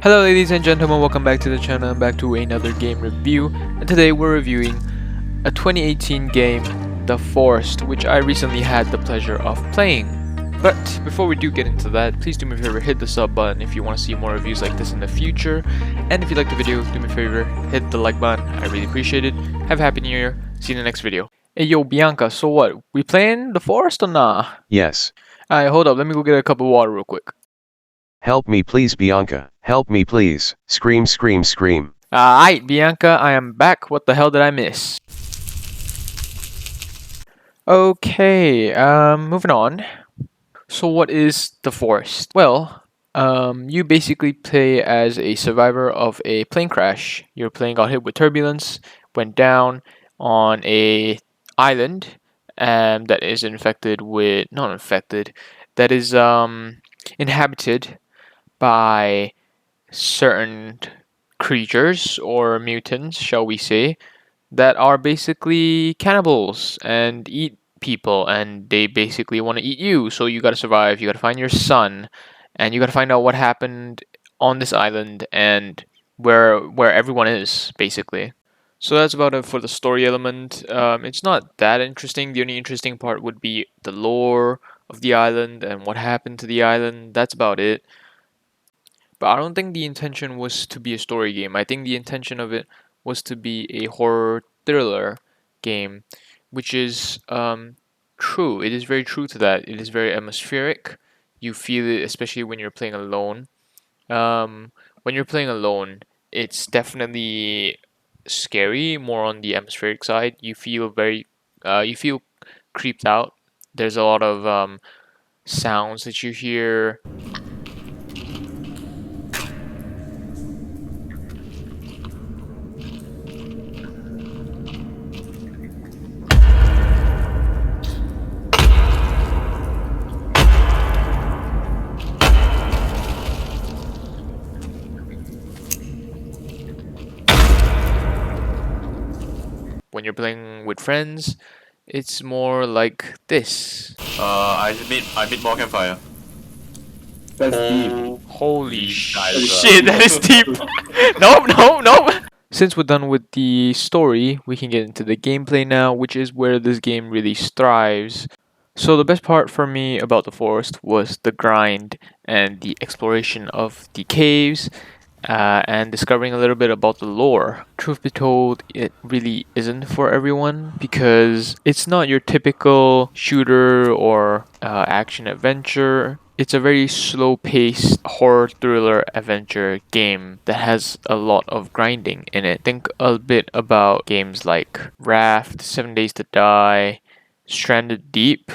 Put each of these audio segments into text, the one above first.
Hello ladies and gentlemen, welcome back to the channel and back to another game review. And today we're reviewing a 2018 game, The Forest, which I recently had the pleasure of playing. But before we do get into that, please do me a favor, hit the sub button if you want to see more reviews like this in the future. And if you like the video, do me a favor, hit the like button. I really appreciate it. Have a happy new year. See you in the next video. Hey yo Bianca, so what? We playing The Forest or nah? Yes. Alright, hold up, let me go get a cup of water real quick. Help me please, Bianca. Help me please. Scream, scream, scream. Alright, Bianca, I am back. What the hell did I miss? Okay, moving on. So what is The Forest? Well, you basically play as a survivor of a plane crash. Your plane got hit with turbulence, went down on a island, that is that is inhabited by certain creatures or mutants, shall we say, that are basically cannibals and eat people, and they basically want to eat you. So you got to survive, you got to find your son, and you got to find out what happened on this island and where everyone is basically. So that's about it for the story element. It's not that interesting. The only interesting part would be the lore of the island and what happened to the island. That's about it. But I don't think the intention was to be a story game. I think the intention of it was to be a horror thriller game, which is true. It is very true to that. It is very atmospheric. You feel it, especially when you're playing alone. When you're playing alone, it's definitely scary, more on the atmospheric side. You feel creeped out. There's a lot of sounds that you hear. When you're playing with friends, it's more like this. I made more campfire. That's deep. Holy Guys, shit, that is deep. Nope, nope, nope. Since we're done with the story, we can get into the gameplay now, which is where this game really strives. So the best part for me about The Forest was the grind and the exploration of the caves, and discovering a little bit about the lore. Truth be told, it really isn't for everyone because it's not your typical shooter or action adventure. It's a very slow paced horror thriller adventure game that has a lot of grinding in it. Think a bit about games like Raft, 7 Days to Die, Stranded Deep.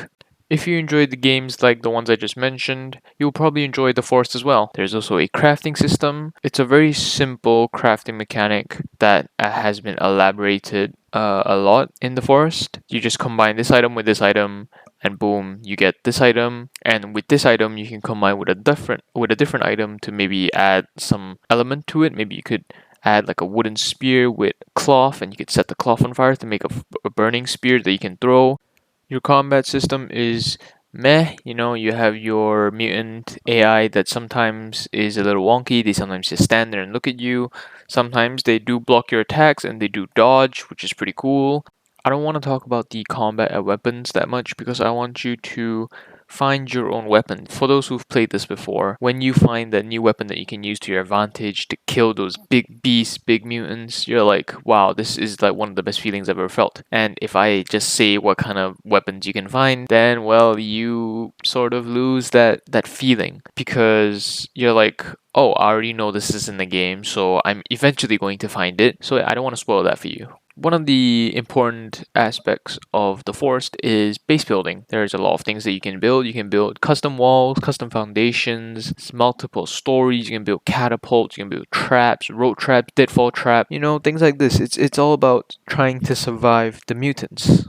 If you enjoyed the games like the ones I just mentioned, you'll probably enjoy The Forest as well. There's also a crafting system. It's a very simple crafting mechanic that has been elaborated a lot in The Forest. You just combine this item with this item, and boom, you get this item. And with this item, you can combine with a different item to maybe add some element to it. Maybe you could add like a wooden spear with cloth, and you could set the cloth on fire to make a burning spear that you can throw. Your combat system is meh. You have your mutant AI that sometimes is a little wonky. They sometimes just stand there and look at you. Sometimes they do block your attacks and they do dodge, which is pretty cool. I don't want to talk about the combat and weapons that much because I want you to find your own weapon. For those who've played this before, when you find a new weapon that you can use to your advantage to kill those big beasts, big mutants, you're like, wow, this is like one of the best feelings I've ever felt. And if I just say what kind of weapons you can find, then well, you sort of lose that feeling because you're like, oh, I already know this is in the game, so I'm eventually going to find it. So I don't want to spoil that for you. One of the important aspects of The Forest is base building. There's a lot of things that you can build. You can build custom walls, custom foundations, multiple stories. You can build catapults, you can build traps, road traps, deadfall trap, things like this. It's all about trying to survive the mutants.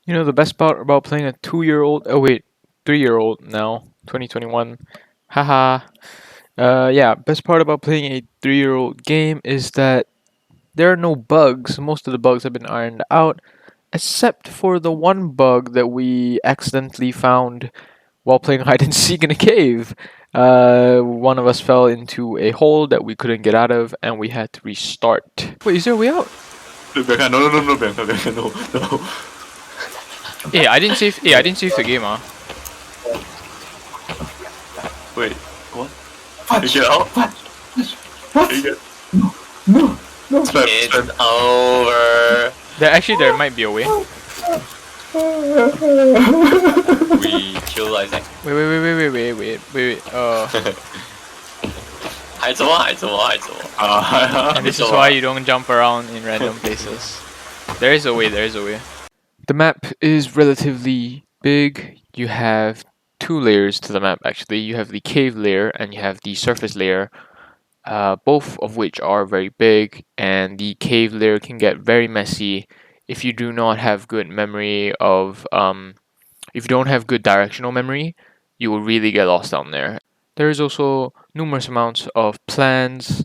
The best part about playing a 2-year-old, 3-year-old now, 2021. Haha. Best part about playing a 3-year-old game is that there are no bugs. Most of the bugs have been ironed out, except for the one bug that we accidentally found while playing hide and seek in a cave. One of us fell into a hole that we couldn't get out of, and we had to restart. Wait, is there a way out? Bianca, no, Bianca, no. Hey, I didn't save. Hey, I didn't save the game, huh? Wait, what? You get out? You get... No. It's over. There might be a way. We kill Isaac. Wait. And this is why you don't jump around in random places. There is a way. The map is relatively big. You have two layers to the map actually. You have the cave layer and you have the surface layer. Both of which are very big, and the cave layer can get very messy if you do not have good memory of if you don't have good directional memory, you will really get lost down there. There is also numerous amounts of plants.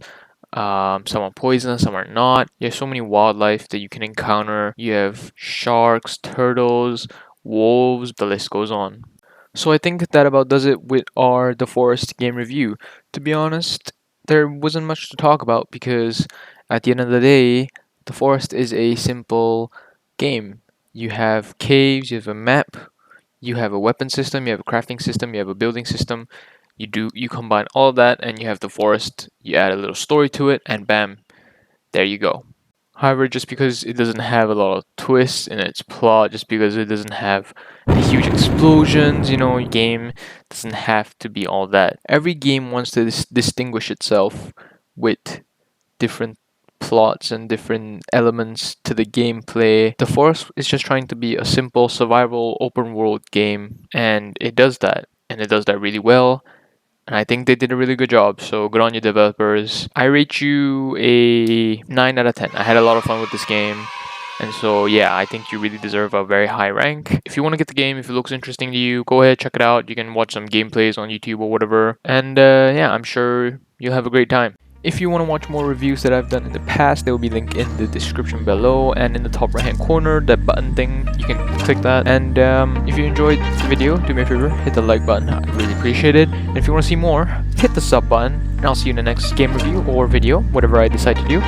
Some are poisonous, some are not. You have so many wildlife that you can encounter. You have sharks, turtles, wolves, the list goes on. So I think that about does it with our The Forest game review. To be honest, there wasn't much to talk about because at the end of the day, The Forest is a simple game. You have caves, you have a map, you have a weapon system, you have a crafting system, you have a building system. You combine all of that and you have The Forest. You add a little story to it and bam, there you go. However, just because it doesn't have a lot of twists in its plot, just because it doesn't have huge explosions, game doesn't have to be all that. Every game wants to distinguish itself with different plots and different elements to the gameplay. The Forest is just trying to be a simple survival open world game, and it does that, and it does that really well. And I think they did a really good job, so good on you developers. I rate you a 9 out of 10. I had a lot of fun with this game. And so yeah, I think you really deserve a very high rank. If you want to get the game, if it looks interesting to you, go ahead, check it out. You can watch some gameplays on YouTube or whatever. And yeah, I'm sure you'll have a great time. If you want to watch more reviews that I've done in the past, they will be linked in the description below and in the top right hand corner, that button thing, you can click that. And if you enjoyed the video, do me a favor, hit the like button, I really appreciate it. And if you want to see more, hit the sub button, and I'll see you in the next game review or video, whatever I decide to do.